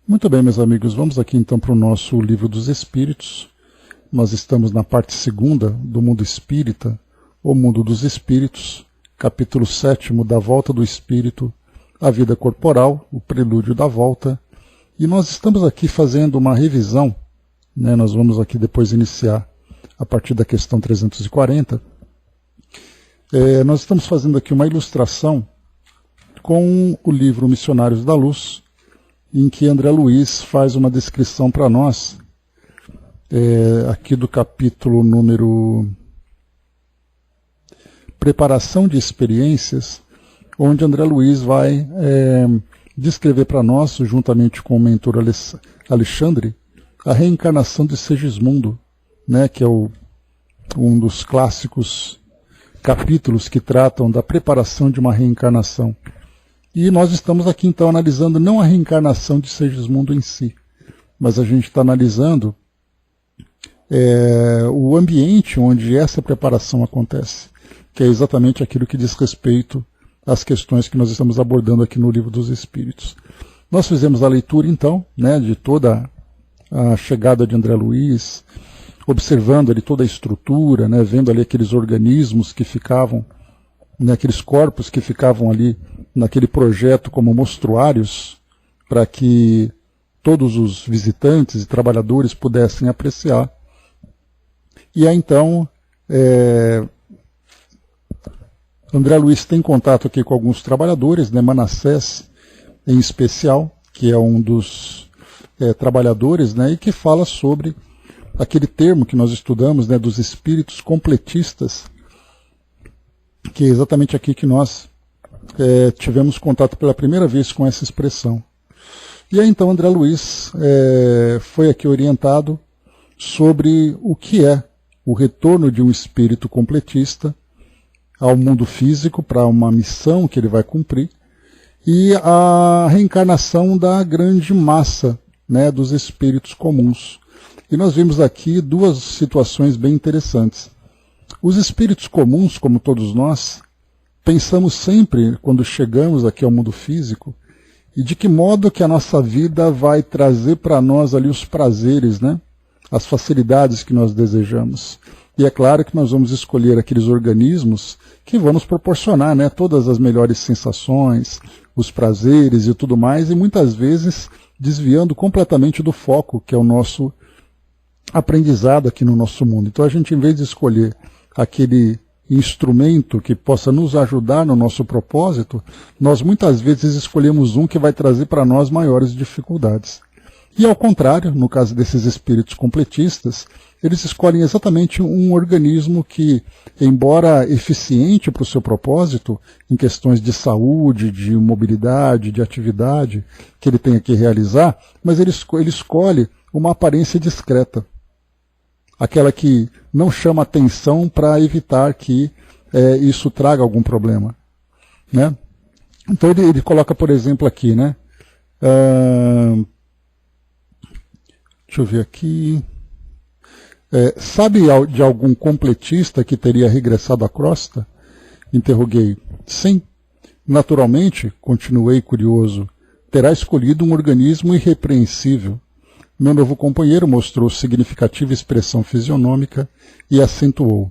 Muito bem, meus amigos, vamos aqui então para o nosso Livro dos Espíritos. Nós estamos na parte segunda do Mundo Espírita, o Mundo dos Espíritos, capítulo 7 da Volta do Espírito, a Vida Corporal, o Prelúdio da Volta. E nós estamos aqui fazendo uma revisão, né? Nós vamos aqui depois iniciar a partir da questão 340. Nós estamos fazendo aqui uma ilustração com o livro Missionários da Luz, em que André Luiz faz uma descrição para nós, aqui do capítulo número Preparação de Experiências, onde André Luiz vai descrever para nós, juntamente com o mentor Alexandre, a reencarnação de Segismundo, né, que é um dos clássicos capítulos que tratam da preparação de uma reencarnação. E nós estamos aqui então analisando não a reencarnação de Segismundo em si, mas a gente está analisando o ambiente onde essa preparação acontece, que é exatamente aquilo que diz respeito às questões que nós estamos abordando aqui no Livro dos Espíritos. Nós fizemos a leitura então, né, de toda a chegada de André Luiz, observando ali toda a estrutura, né, vendo ali aqueles organismos que ficavam, né, aqueles corpos que ficavam ali naquele projeto como mostruários, para que todos os visitantes e trabalhadores pudessem apreciar. E aí então, André Luiz tem contato aqui com alguns trabalhadores, né, Manassés em especial, que é um dos trabalhadores, né, e que fala sobre aquele termo que nós estudamos, né, dos espíritos completistas, que é exatamente aqui que nós tivemos contato pela primeira vez com essa expressão. E aí então André Luiz foi aqui orientado sobre o que é o retorno de um espírito completista ao mundo físico para uma missão que ele vai cumprir, e a reencarnação da grande massa, né, dos espíritos comuns. E nós vimos aqui duas situações bem interessantes. Os espíritos comuns, como todos nós, pensamos sempre, quando chegamos aqui ao mundo físico, e de que modo que a nossa vida vai trazer para nós ali os prazeres, né? As facilidades que nós desejamos. E é claro que nós vamos escolher aqueles organismos que vão nos proporcionar, né, todas as melhores sensações, os prazeres e tudo mais, e muitas vezes desviando completamente do foco, que é o nosso aprendizado aqui no nosso mundo. Então a gente, em vez de escolher aquele instrumento que possa nos ajudar no nosso propósito, nós muitas vezes escolhemos um que vai trazer para nós maiores dificuldades. E ao contrário, no caso desses espíritos completistas, eles escolhem exatamente um organismo que, embora eficiente para o seu propósito, em questões de saúde, de mobilidade, de atividade que ele tenha que realizar, mas ele escolhe uma aparência discreta. Aquela que não chama atenção para evitar que isso traga algum problema, né? Então ele coloca, por exemplo, aqui, né? Deixa eu ver aqui. Sabe de algum completista que teria regressado à crosta? Interroguei. Sim. Naturalmente, continuei curioso, terá escolhido um organismo irrepreensível. Meu novo companheiro mostrou significativa expressão fisionômica e acentuou.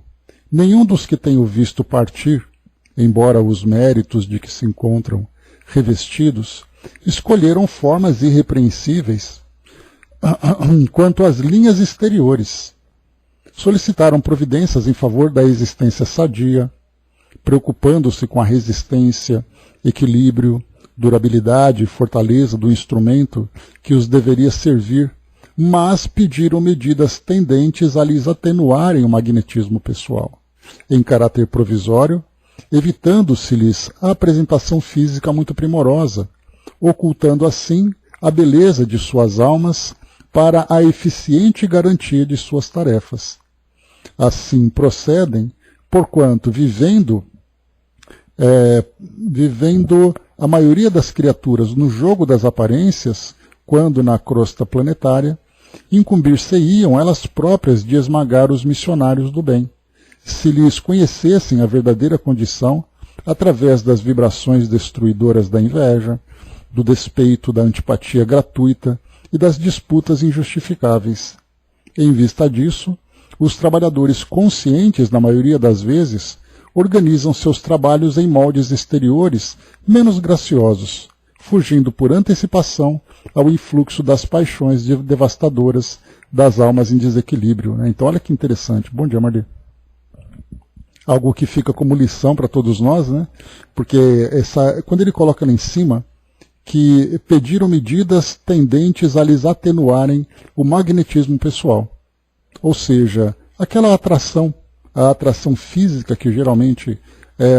Nenhum dos que tenho visto partir, embora os méritos de que se encontram revestidos, escolheram formas irrepreensíveis quanto às linhas exteriores. Solicitaram providências em favor da existência sadia, preocupando-se com a resistência, equilíbrio, durabilidade e fortaleza do instrumento que os deveria servir, mas pediram medidas tendentes a lhes atenuarem o magnetismo pessoal, em caráter provisório, evitando-se-lhes a apresentação física muito primorosa, ocultando assim a beleza de suas almas para a eficiente garantia de suas tarefas. Assim procedem, porquanto vivendo a maioria das criaturas no jogo das aparências, quando na crosta planetária, incumbir-se-iam elas próprias de esmagar os missionários do bem, se lhes conhecessem a verdadeira condição através das vibrações destruidoras da inveja, do despeito, da antipatia gratuita e das disputas injustificáveis. Em vista disso, os trabalhadores conscientes, na maioria das vezes, organizam seus trabalhos em moldes exteriores menos graciosos, fugindo por antecipação ao influxo das paixões devastadoras das almas em desequilíbrio. Então, olha que interessante. Bom dia, Marli. Algo que fica como lição para todos nós, né? Porque quando ele coloca lá em cima que pediram medidas tendentes a lhes atenuarem o magnetismo pessoal. Ou seja, aquela atração, a atração física que geralmente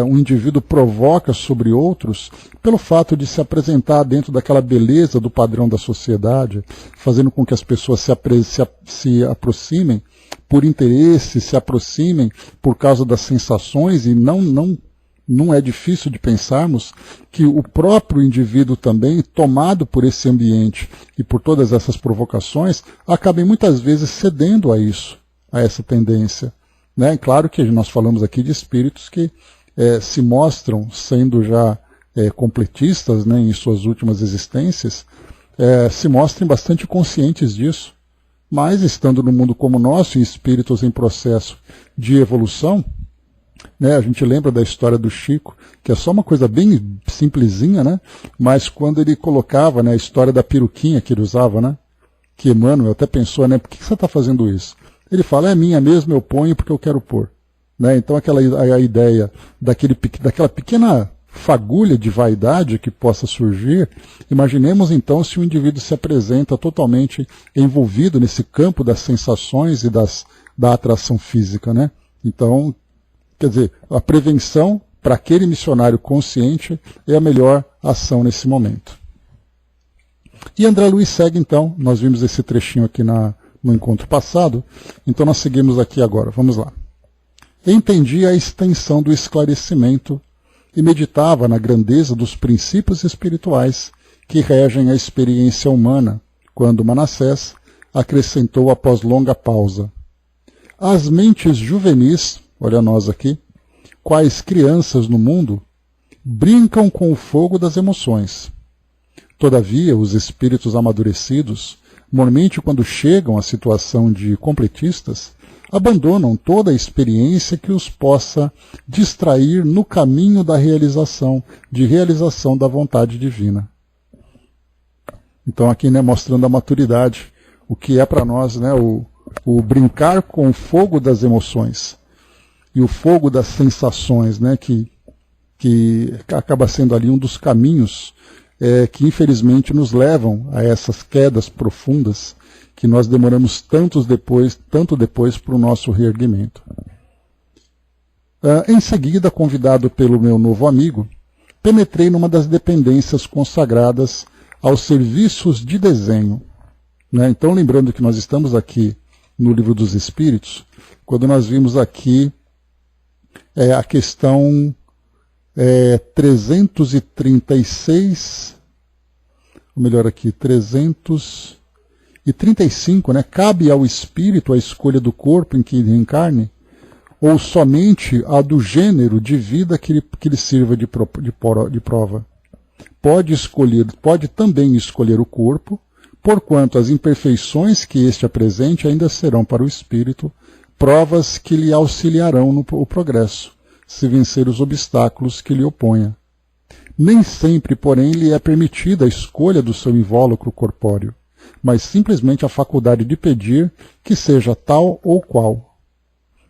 um indivíduo provoca sobre outros pelo fato de se apresentar dentro daquela beleza do padrão da sociedade, fazendo com que as pessoas se aproximem por interesse, se aproximem por causa das sensações, e não é difícil de pensarmos que o próprio indivíduo também, tomado por esse ambiente e por todas essas provocações, acabem muitas vezes cedendo a isso, a essa tendência. Né? Claro que nós falamos aqui de espíritos que se mostram sendo já completistas, né, em suas últimas existências, se mostrem bastante conscientes disso, mas estando no mundo como o nosso, em espíritos em processo de evolução, né, a gente lembra da história do Chico, que é só uma coisa bem simplesinha, né, mas quando ele colocava, né, a história da peruquinha que ele usava, né, que Emmanuel até pensou, né, por que você está fazendo isso? Ele fala, é minha mesmo, eu ponho porque eu quero pôr. Né? Então a ideia daquela pequena fagulha de vaidade que possa surgir, imaginemos então se o indivíduo se apresenta totalmente envolvido nesse campo das sensações e da atração física. Né? Então, quer dizer, a prevenção para aquele missionário consciente é a melhor ação nesse momento. E André Luiz segue então, nós vimos esse trechinho aqui no encontro passado, então nós seguimos aqui agora, vamos lá. Entendi a extensão do esclarecimento e meditava na grandeza dos princípios espirituais que regem a experiência humana, quando Manassés acrescentou após longa pausa. As mentes juvenis, olha nós aqui, quais crianças no mundo, brincam com o fogo das emoções. Todavia, os espíritos amadurecidos, normalmente quando chegam à situação de completistas, abandonam toda a experiência que os possa distrair no caminho da realização da vontade divina. Então aqui, né, mostrando a maturidade, o que é para nós, né, o brincar com o fogo das emoções e o fogo das sensações, né, que acaba sendo ali um dos caminhos que infelizmente nos levam a essas quedas profundas que nós demoramos tanto depois para o nosso reerguimento. Em seguida, convidado pelo meu novo amigo, penetrei numa das dependências consagradas aos serviços de desenho. Né? Então, lembrando que nós estamos aqui no Livro dos Espíritos, quando nós vimos aqui a questão 336, ou melhor aqui, 335, né? Cabe ao espírito a escolha do corpo em que ele reencarne, ou somente a do gênero de vida que lhe sirva de prova. Pode também escolher o corpo, porquanto as imperfeições que este apresente ainda serão para o espírito provas que lhe auxiliarão no progresso, se vencer os obstáculos que lhe oponha. Nem sempre, porém, lhe é permitida a escolha do seu invólucro corpóreo, mas simplesmente a faculdade de pedir que seja tal ou qual.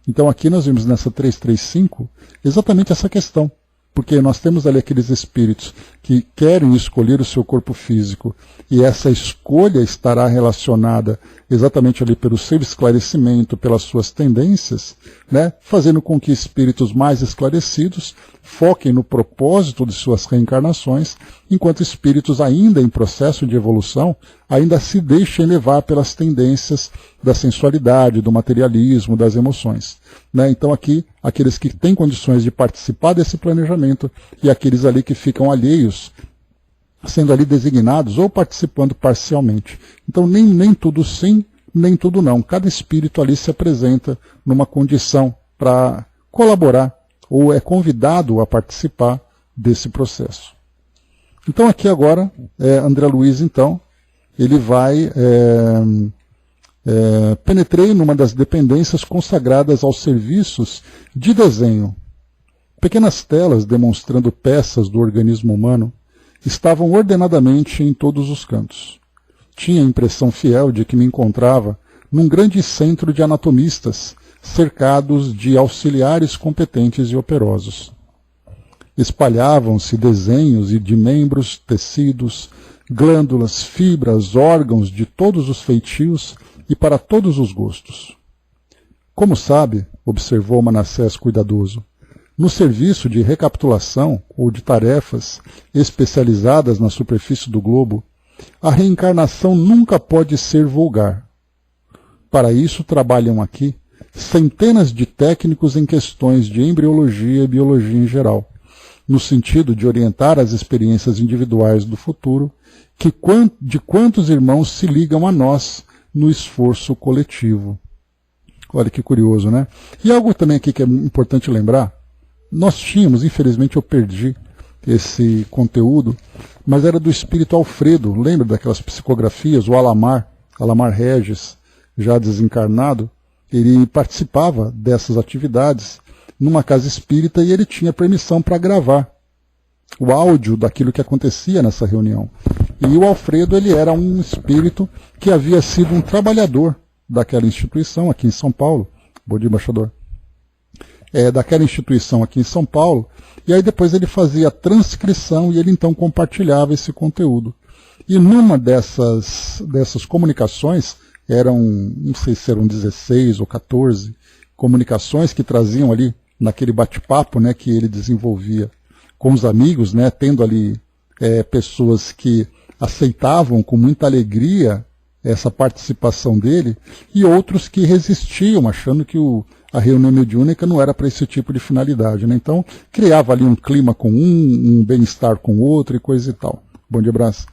Então aqui nós vimos nessa 335 exatamente essa questão, porque nós temos ali aqueles espíritos que querem escolher o seu corpo físico, e essa escolha estará relacionada exatamente ali pelo seu esclarecimento, pelas suas tendências, né, fazendo com que espíritos mais esclarecidos foquem no propósito de suas reencarnações, enquanto espíritos ainda em processo de evolução ainda se deixem levar pelas tendências da sensualidade, do materialismo, das emoções. Né? Então aqui, aqueles que têm condições de participar desse planejamento e aqueles ali que ficam alheios, sendo ali designados ou participando parcialmente. Então nem tudo sim, nem tudo não. Cada espírito ali se apresenta numa condição para colaborar ou é convidado a participar desse processo. Então aqui agora, André Luiz, então, ele vai... penetrei numa das dependências consagradas aos serviços de desenho. Pequenas telas demonstrando peças do organismo humano estavam ordenadamente em todos os cantos. Tinha a impressão fiel de que me encontrava num grande centro de anatomistas, cercados de auxiliares competentes e operosos. Espalhavam-se desenhos de membros, tecidos, glândulas, fibras, órgãos de todos os feitios e para todos os gostos. Como sabe, observou Manassés cuidadoso, no serviço de recapitulação ou de tarefas especializadas na superfície do globo, a reencarnação nunca pode ser vulgar. Para isso trabalham aqui centenas de técnicos em questões de embriologia e biologia em geral, no sentido de orientar as experiências individuais do futuro, de quantos irmãos se ligam a nós no esforço coletivo. Olha que curioso, né? E algo também aqui que é importante lembrar, nós tínhamos, infelizmente eu perdi esse conteúdo, mas era do espírito Alfredo, lembra daquelas psicografias, o Alamar Regis, já desencarnado, ele participava dessas atividades numa casa espírita e ele tinha permissão para gravar o áudio daquilo que acontecia nessa reunião. E o Alfredo, ele era um espírito que havia sido um trabalhador daquela instituição aqui em São Paulo. Bom dia, embaixador. Daquela instituição aqui em São Paulo, e aí depois ele fazia a transcrição e ele então compartilhava esse conteúdo. E numa dessas comunicações, não sei se eram 16 ou 14 comunicações que traziam ali naquele bate-papo, né, que ele desenvolvia com os amigos, né, tendo ali pessoas que aceitavam com muita alegria essa participação dele, e outros que resistiam, achando que a reunião mediúnica não era para esse tipo de finalidade, né? Então, criava ali um clima com um bem-estar com o outro e coisa e tal. Bom dia, Brás.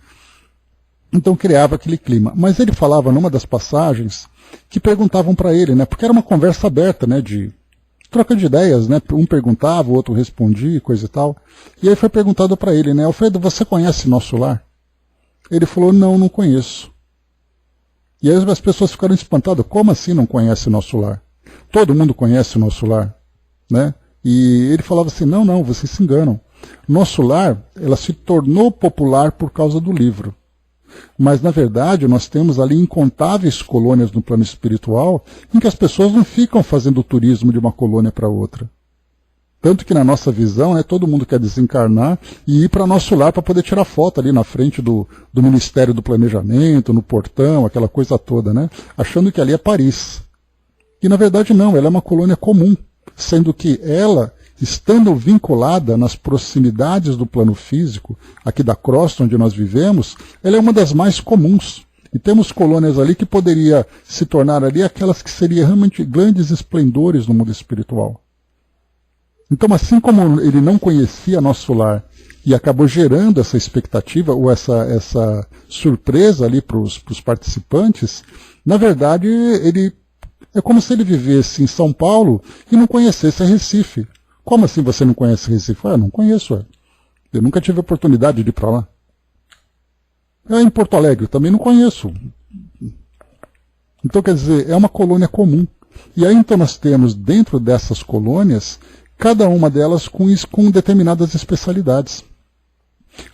Então, criava aquele clima. Mas ele falava numa das passagens que perguntavam para ele, né? Porque era uma conversa aberta, né? De troca de ideias, né? Um perguntava, o outro respondia, coisa e tal. E aí foi perguntado para ele, né? Alfredo, você conhece Nosso Lar? Ele falou, não conheço. E aí as pessoas ficaram espantadas. Como assim não conhece Nosso Lar? Todo mundo conhece o Nosso Lar, né? E ele falava assim, não, vocês se enganam. Nosso Lar, ela se tornou popular por causa do livro. Mas, na verdade, nós temos ali incontáveis colônias no plano espiritual em que as pessoas não ficam fazendo turismo de uma colônia para outra. Tanto que na nossa visão, né, todo mundo quer desencarnar e ir para Nosso Lar para poder tirar foto ali na frente do Ministério do Planejamento, no portão, aquela coisa toda, né? Achando que ali é Paris. E na verdade não, ela é uma colônia comum, sendo que ela, estando vinculada nas proximidades do plano físico, aqui da crosta onde nós vivemos, ela é uma das mais comuns. E temos colônias ali que poderia se tornar ali aquelas que seriam realmente grandes esplendores no mundo espiritual. Então, assim como ele não conhecia Nosso Lar e acabou gerando essa expectativa ou essa surpresa ali para os participantes, na verdade, é como se ele vivesse em São Paulo e não conhecesse Recife. Como assim você não conhece Recife? Não conheço. Eu nunca tive oportunidade de ir para lá. Em Porto Alegre, também não conheço. Então, quer dizer, é uma colônia comum. E aí, então, nós temos dentro dessas colônias, cada uma delas com determinadas especialidades.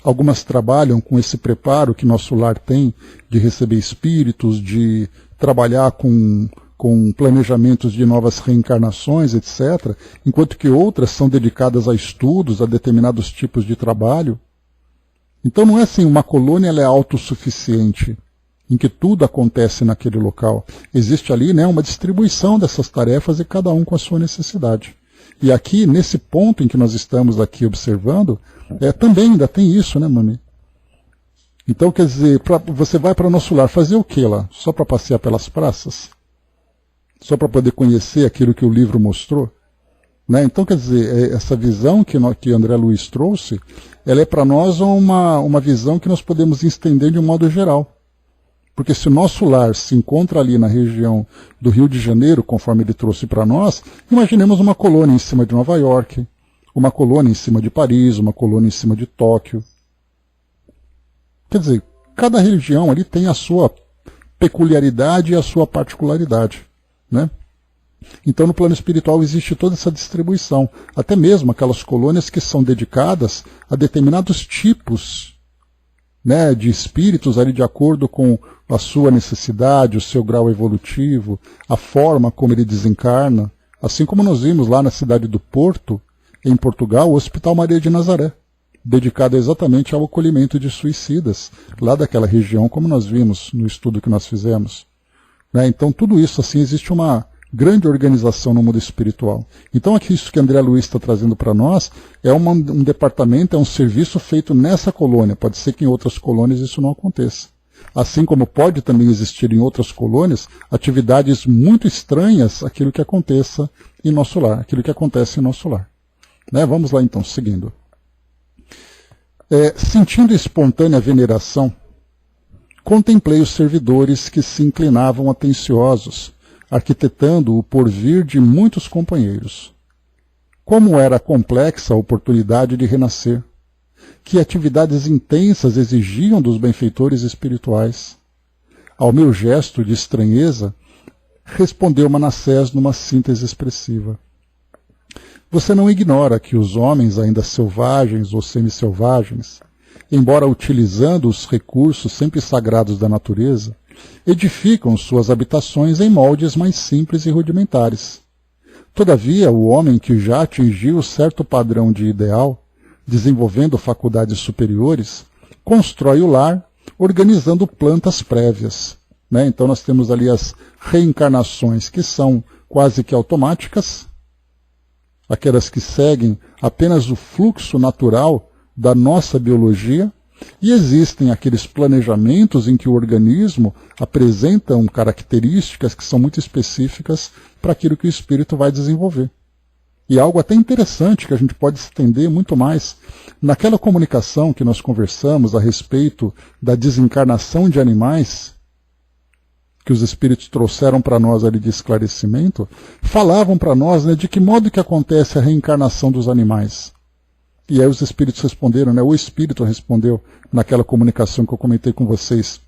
Algumas trabalham com esse preparo que Nosso Lar tem de receber espíritos, de trabalhar com planejamentos de novas reencarnações, etc., enquanto que outras são dedicadas a estudos, a determinados tipos de trabalho. Então não é assim, uma colônia ela é autossuficiente, em que tudo acontece naquele local. Existe ali, né, uma distribuição dessas tarefas e cada um com a sua necessidade. E aqui, nesse ponto em que nós estamos aqui observando, também ainda tem isso, né, Mami? Então, quer dizer, você vai para Nosso Lar fazer o que lá? Só para passear pelas praças? Só para poder conhecer aquilo que o livro mostrou? Né? Então, quer dizer, essa visão que André Luiz trouxe, ela é para nós uma visão que nós podemos estender de um modo geral. Porque se o Nosso Lar se encontra ali na região do Rio de Janeiro, conforme ele trouxe para nós, imaginemos uma colônia em cima de Nova York, uma colônia em cima de Paris, uma colônia em cima de Tóquio. Quer dizer, cada religião ali tem a sua peculiaridade e a sua particularidade, né? Então no plano espiritual existe toda essa distribuição, até mesmo aquelas colônias que são dedicadas a determinados tipos, né, de espíritos ali de acordo com a sua necessidade, o seu grau evolutivo, a forma como ele desencarna, assim como nós vimos lá na cidade do Porto, em Portugal, o Hospital Maria de Nazaré, dedicado exatamente ao acolhimento de suicidas, lá daquela região, como nós vimos no estudo que nós fizemos, né? Então tudo isso, assim, existe uma grande organização no mundo espiritual. Então aqui isso que André Luiz está trazendo para nós é um departamento, é um serviço feito nessa colônia. Pode ser que em outras colônias isso não aconteça. Assim como pode também existir em outras colônias atividades muito estranhas àquilo que aconteça em nosso lar, aquilo que acontece em nosso lar. Né? Vamos lá então, seguindo. Sentindo espontânea veneração, contemplei os servidores que se inclinavam atenciosos, arquitetando o porvir de muitos companheiros. Como era complexa a oportunidade de renascer, que atividades intensas exigiam dos benfeitores espirituais. Ao meu gesto de estranheza, respondeu Manassés numa síntese expressiva. Você não ignora que os homens ainda selvagens ou semi-selvagens, embora utilizando os recursos sempre sagrados da natureza, edificam suas habitações em moldes mais simples e rudimentares. Todavia, o homem que já atingiu certo padrão de ideal, desenvolvendo faculdades superiores, constrói o lar organizando plantas prévias, né? Então nós temos ali as reencarnações que são quase que automáticas, aquelas que seguem apenas o fluxo natural da nossa biologia, e existem aqueles planejamentos em que o organismo apresenta características que são muito específicas para aquilo que o espírito vai desenvolver. E algo até interessante que a gente pode estender muito mais, naquela comunicação que nós conversamos a respeito da desencarnação de animais, que os espíritos trouxeram para nós ali de esclarecimento, falavam para nós, né, de que modo que acontece a reencarnação dos animais. E aí os espíritos responderam, né, o espírito respondeu naquela comunicação que eu comentei com vocês,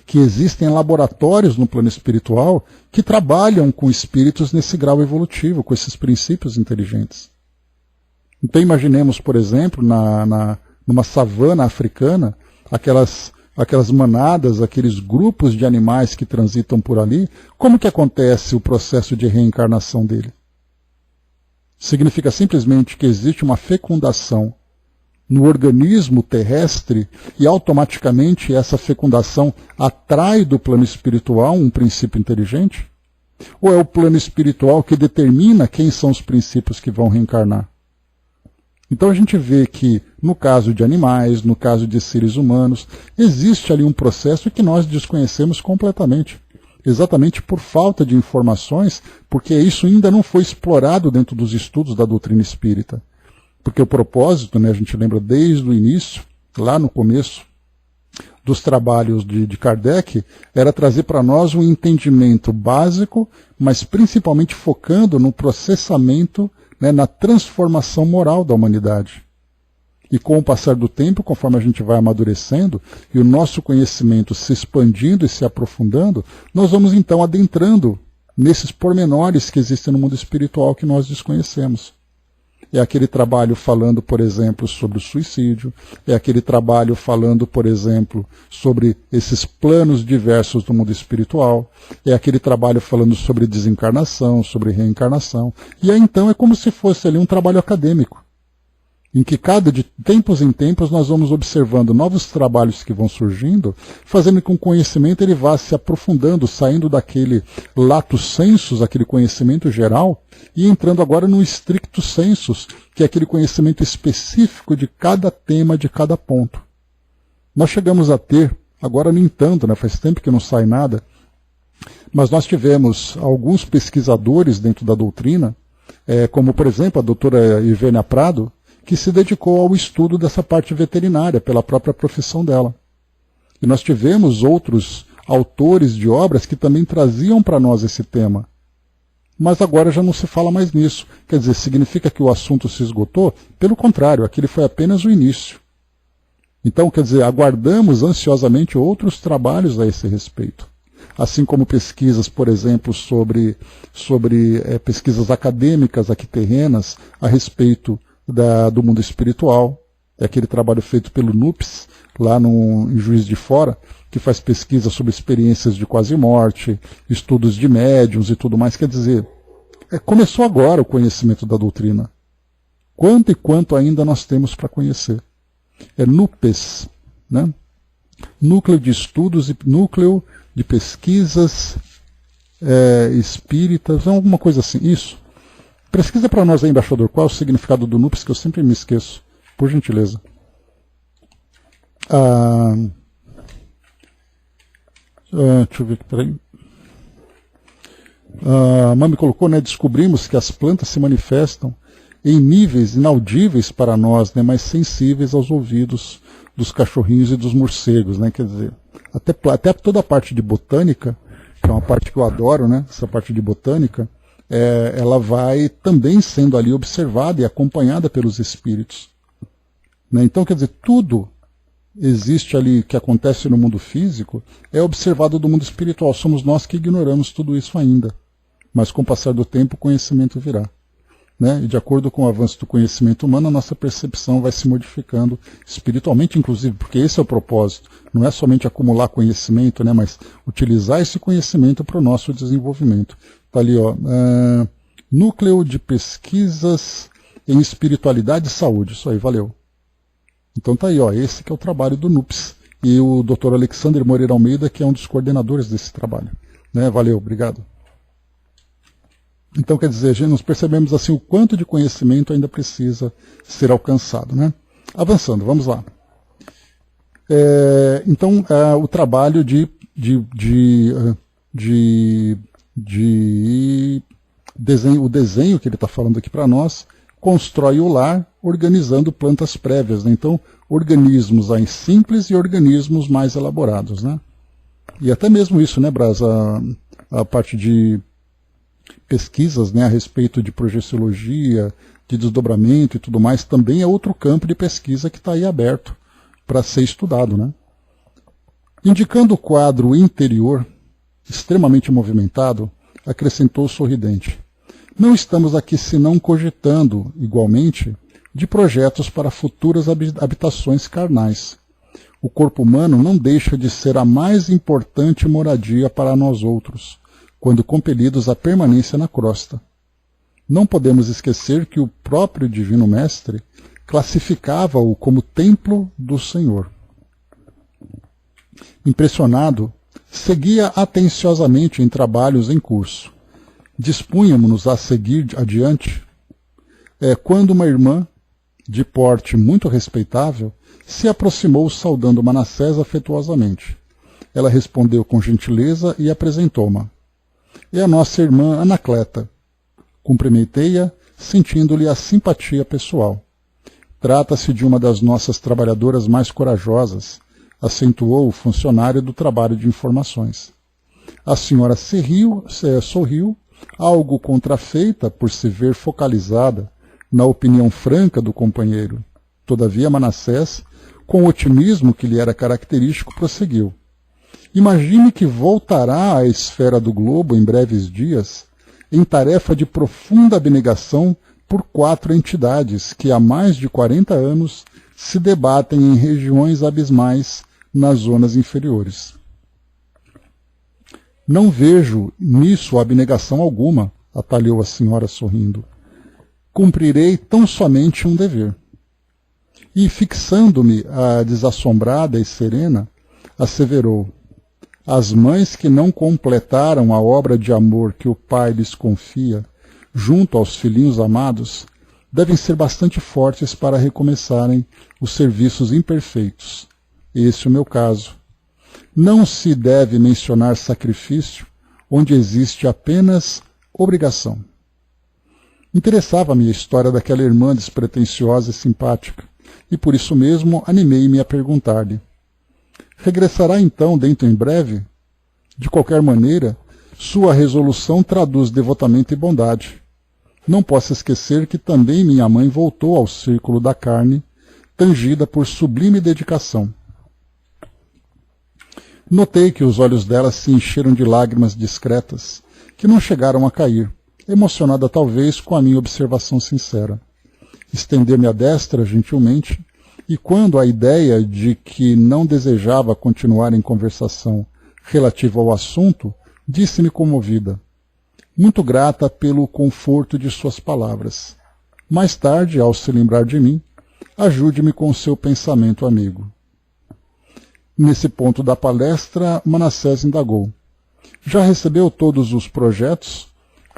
que existem laboratórios no plano espiritual que trabalham com espíritos nesse grau evolutivo, com esses princípios inteligentes. Então imaginemos, por exemplo, numa savana africana, aquelas manadas, aqueles grupos de animais que transitam por ali, como que acontece o processo de reencarnação dele? Significa simplesmente que existe uma fecundação no organismo terrestre e automaticamente essa fecundação atrai do plano espiritual um princípio inteligente? Ou é o plano espiritual que determina quem são os princípios que vão reencarnar? Então a gente vê que no caso de animais, no caso de seres humanos, existe ali um processo que nós desconhecemos completamente. Exatamente por falta de informações, porque isso ainda não foi explorado dentro dos estudos da doutrina espírita. Porque o propósito, né, a gente lembra desde o início, lá no começo dos trabalhos de Kardec, era trazer para nós um entendimento básico, mas principalmente focando no processamento, né, na transformação moral da humanidade. E com o passar do tempo, conforme a gente vai amadurecendo, e o nosso conhecimento se expandindo e se aprofundando, nós vamos então adentrando nesses pormenores que existem no mundo espiritual que nós desconhecemos. É aquele trabalho falando, por exemplo, sobre o suicídio, é aquele trabalho falando, por exemplo, sobre esses planos diversos do mundo espiritual, é aquele trabalho falando sobre desencarnação, sobre reencarnação, e aí então é como se fosse ali um trabalho acadêmico, em que de tempos em tempos nós vamos observando novos trabalhos que vão surgindo, fazendo com que o conhecimento ele vá se aprofundando, saindo daquele lato sensus, aquele conhecimento geral, e entrando agora no stricto sensus, que é aquele conhecimento específico de cada tema, de cada ponto. Nós chegamos a ter, agora nem tanto, né, faz tempo que não sai nada, mas nós tivemos alguns pesquisadores dentro da doutrina, como por exemplo a doutora Ivênia Prado, que se dedicou ao estudo dessa parte veterinária, pela própria profissão dela. E nós tivemos outros autores de obras que também traziam para nós esse tema. Mas agora já não se fala mais nisso. Quer dizer, significa que o assunto se esgotou? Pelo contrário, aquele foi apenas o início. Então, quer dizer, aguardamos ansiosamente outros trabalhos a esse respeito. Assim como pesquisas, por exemplo, sobre pesquisas acadêmicas aqui terrenas a respeito do mundo espiritual. É aquele trabalho feito pelo NUPES, lá em Juiz de Fora, que faz pesquisa sobre experiências de quase morte, estudos de médiuns e tudo mais. Quer dizer, começou agora o conhecimento da doutrina. Quanto e quanto ainda nós temos para conhecer. É NUPES, né? Núcleo de Estudos e Núcleo de Pesquisas Espíritas, alguma coisa assim. Isso. Pesquisa para nós aí, embaixador, qual é o significado do NUPES, que eu sempre me esqueço. Por gentileza. Deixa eu ver aqui, peraí. A Mami colocou, né, descobrimos que as plantas se manifestam em níveis inaudíveis para nós, né, mas sensíveis aos ouvidos dos cachorrinhos e dos morcegos, né, quer dizer, até toda a parte de botânica, que é uma parte que eu adoro, né, essa parte de botânica, ela vai também sendo ali observada e acompanhada pelos espíritos. Né? Então, quer dizer, tudo existe ali que acontece no mundo físico é observado do mundo espiritual. Somos nós que ignoramos tudo isso ainda. Mas com o passar do tempo o conhecimento virá. Né? E de acordo com o avanço do conhecimento humano, a nossa percepção vai se modificando espiritualmente, inclusive, porque esse é o propósito. Não é somente acumular conhecimento, né? Mas utilizar esse conhecimento para o nosso desenvolvimento. Está ali, ó, Núcleo de Pesquisas em Espiritualidade e Saúde. Isso aí, valeu. Então tá aí, ó, esse que é o trabalho do NUPES. E o Dr. Alexander Moreira Almeida, que é um dos coordenadores desse trabalho. Né? Valeu, obrigado. Então, quer dizer, nós percebemos assim o quanto de conhecimento ainda precisa ser alcançado. Né? Avançando, vamos lá. Então, o trabalho de desenho, o desenho que ele está falando aqui para nós, constrói o lar organizando plantas prévias. Né? Então, organismos aí simples e organismos mais elaborados. Né? E até mesmo isso, né, Braz, a parte de pesquisas, né, a respeito de projeciologia, de desdobramento e tudo mais, também é outro campo de pesquisa que está aí aberto para ser estudado. Né? Indicando o quadro interior, extremamente movimentado, acrescentou sorridente. Não estamos aqui senão cogitando, igualmente, de projetos para futuras habitações carnais. O corpo humano não deixa de ser a mais importante moradia para nós outros, quando compelidos à permanência na crosta. Não podemos esquecer que o próprio Divino Mestre classificava-o como templo do Senhor. Impressionado, seguia atenciosamente em trabalhos em curso. Dispunhamos-nos a seguir adiante, quando uma irmã, de porte muito respeitável, se aproximou saudando Manassés afetuosamente. Ela respondeu com gentileza e apresentou-ma. É a nossa irmã Anacleta. Cumprimentei-a, sentindo-lhe a simpatia pessoal. Trata-se de uma das nossas trabalhadoras mais corajosas, acentuou o funcionário do trabalho de informações. A senhora sorriu, algo contrafeita por se ver focalizada na opinião franca do companheiro. Todavia Manassés, com o otimismo que lhe era característico, prosseguiu. Imagine que voltará à esfera do globo em breves dias, em tarefa de profunda abnegação por 4 entidades que há mais de 40 anos se debatem em regiões abismais nas zonas inferiores. Não vejo nisso abnegação alguma, atalhou a senhora sorrindo. Cumprirei tão somente um dever. E, fixando-me a desassombrada e serena, asseverou: as mães que não completaram a obra de amor que o pai lhes confia, junto aos filhinhos amados, devem ser bastante fortes para recomeçarem os serviços imperfeitos. Esse é o meu caso. Não se deve mencionar sacrifício onde existe apenas obrigação. Interessava-me a história daquela irmã despretensiosa e simpática, e por isso mesmo animei-me a perguntar-lhe: regressará então dentro em breve? De qualquer maneira, sua resolução traduz devotamento e bondade. Não posso esquecer que também minha mãe voltou ao círculo da carne tangida por sublime dedicação. Notei que os olhos dela se encheram de lágrimas discretas, que não chegaram a cair, emocionada talvez com a minha observação sincera. Estendeu-me a destra gentilmente, e quando a ideia de que não desejava continuar em conversação relativa ao assunto, disse-me comovida, muito grata pelo conforto de suas palavras. Mais tarde, ao se lembrar de mim, ajude-me com seu pensamento amigo. Nesse ponto da palestra, Manassés indagou. Já recebeu todos os projetos?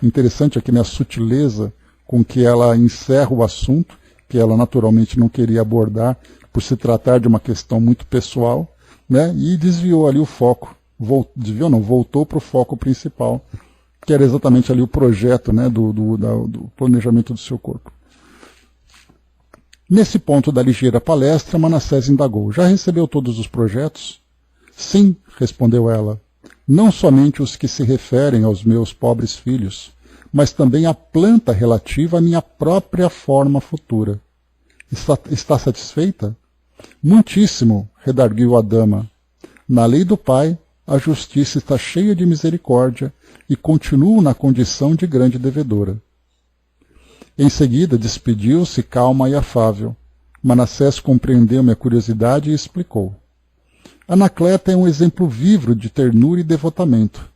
Interessante aqui, né, a sutileza com que ela encerra o assunto, que ela naturalmente não queria abordar, por se tratar de uma questão muito pessoal, né, e desviou ali o foco. Voltou para o foco principal, que era exatamente ali o projeto, né, do planejamento do seu corpo. Nesse ponto da ligeira palestra, Manassés indagou. Já recebeu todos os projetos? Sim, respondeu ela. Não somente os que se referem aos meus pobres filhos, mas também a planta relativa à minha própria forma futura. Está satisfeita? Muitíssimo, redarguiu a dama. Na lei do Pai, a justiça está cheia de misericórdia e continuo na condição de grande devedora. Em seguida, despediu-se calma e afável. Manassés compreendeu minha curiosidade e explicou. Anacleta é um exemplo vivo de ternura e devotamento,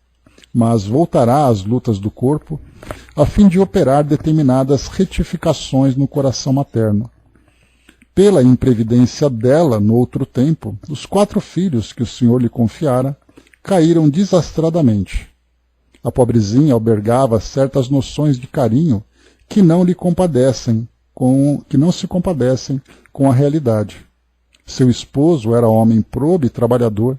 mas voltará às lutas do corpo a fim de operar determinadas retificações no coração materno. Pela imprevidência dela, no outro tempo, os 4 filhos que o Senhor lhe confiara caíram desastradamente. A pobrezinha albergava certas noções de carinho que não se compadecem com a realidade. Seu esposo era homem probo e trabalhador,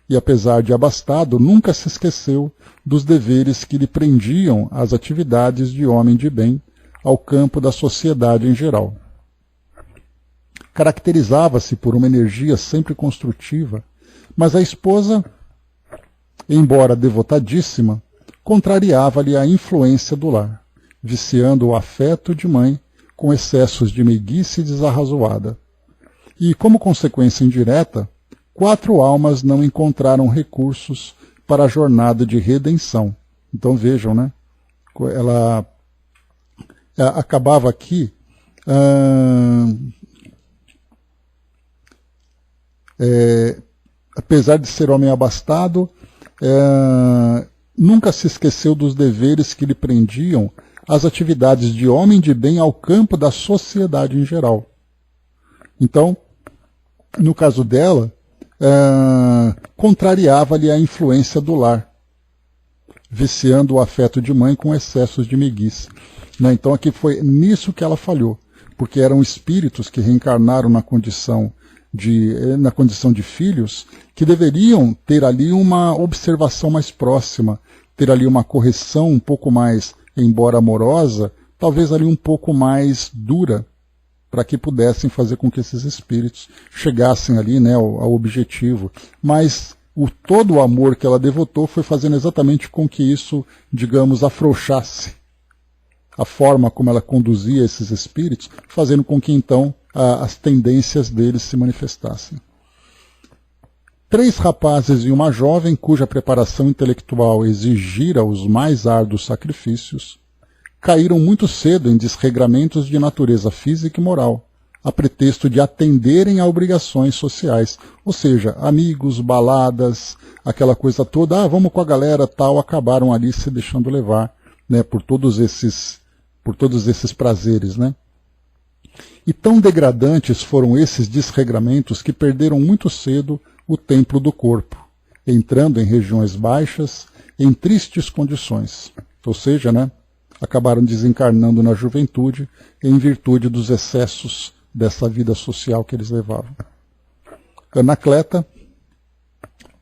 e apesar de abastado, nunca se esqueceu dos deveres que lhe prendiam às atividades de homem de bem ao campo da sociedade em geral. Caracterizava-se por uma energia sempre construtiva, mas a esposa, embora devotadíssima, contrariava-lhe a influência do lar, viciando o afeto de mãe com excessos de meiguice desarrazoada. E, como consequência indireta, 4 almas não encontraram recursos para a jornada de redenção. Então vejam, né? Ela acabava aqui apesar de ser homem abastado, nunca se esqueceu dos deveres que lhe prendiam às atividades de homem de bem ao campo da sociedade em geral. Então, no caso dela, contrariava-lhe a influência do lar, viciando o afeto de mãe com excessos de meiguice. Né? Então aqui foi nisso que ela falhou, porque eram espíritos que reencarnaram na condição de filhos, que deveriam ter ali uma observação mais próxima, ter ali uma correção um pouco mais, embora amorosa, talvez ali um pouco mais dura, para que pudessem fazer com que esses espíritos chegassem ali, né, ao objetivo. Mas todo o amor que ela devotou foi fazendo exatamente com que isso, digamos, afrouxasse a forma como ela conduzia esses espíritos, fazendo com que então as tendências deles se manifestassem. 3 rapazes e uma jovem, cuja preparação intelectual exigira os mais árduos sacrifícios, caíram muito cedo em desregramentos de natureza física e moral, a pretexto de atenderem a obrigações sociais, ou seja, amigos, baladas, aquela coisa toda, vamos com a galera tal, acabaram ali se deixando levar, né, por todos esses prazeres, né? E tão degradantes foram esses desregramentos que perderam muito cedo o templo do corpo, entrando em regiões baixas, em tristes condições. Ou seja, né, acabaram desencarnando na juventude em virtude dos excessos dessa vida social que eles levavam. Anacleta,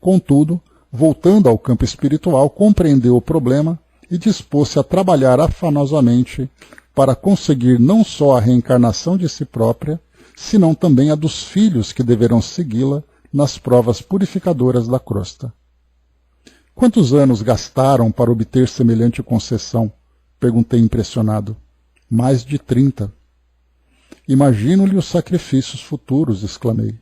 contudo, voltando ao campo espiritual, compreendeu o problema e dispôs-se a trabalhar afanosamente para conseguir não só a reencarnação de si própria, senão também a dos filhos que deverão segui-la nas provas purificadoras da crosta. Quantos anos gastaram para obter semelhante concessão? Perguntei impressionado. Mais de 30. Imagino-lhe os sacrifícios futuros, exclamei.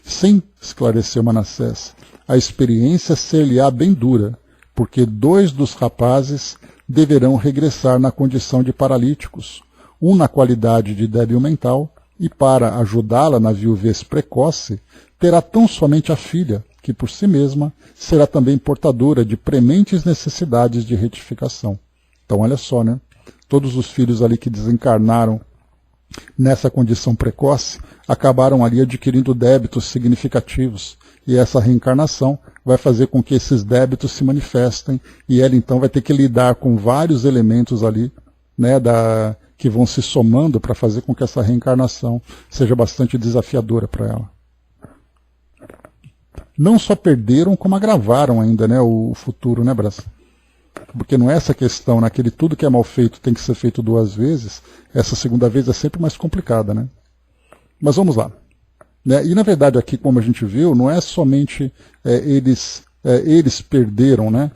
Sim, esclareceu Manassés, a experiência ser-lhe-á bem dura, porque 2 dos rapazes deverão regressar na condição de paralíticos, um na qualidade de débil mental, e para ajudá-la na viuvez precoce, terá tão somente a filha, que por si mesma será também portadora de prementes necessidades de retificação. Então olha só, né? Todos os filhos ali que desencarnaram nessa condição precoce acabaram ali adquirindo débitos significativos, e essa reencarnação vai fazer com que esses débitos se manifestem, e ela então vai ter que lidar com vários elementos ali, né, que vão se somando para fazer com que essa reencarnação seja bastante desafiadora para ela. Não só perderam, como agravaram ainda, né, o futuro, né, Brás? Porque não é essa questão, naquele tudo que é mal feito tem que ser feito 2 vezes, essa segunda vez é sempre mais complicada, né? Mas vamos lá. Né? E na verdade aqui, como a gente viu, não é somente eles perderam, né?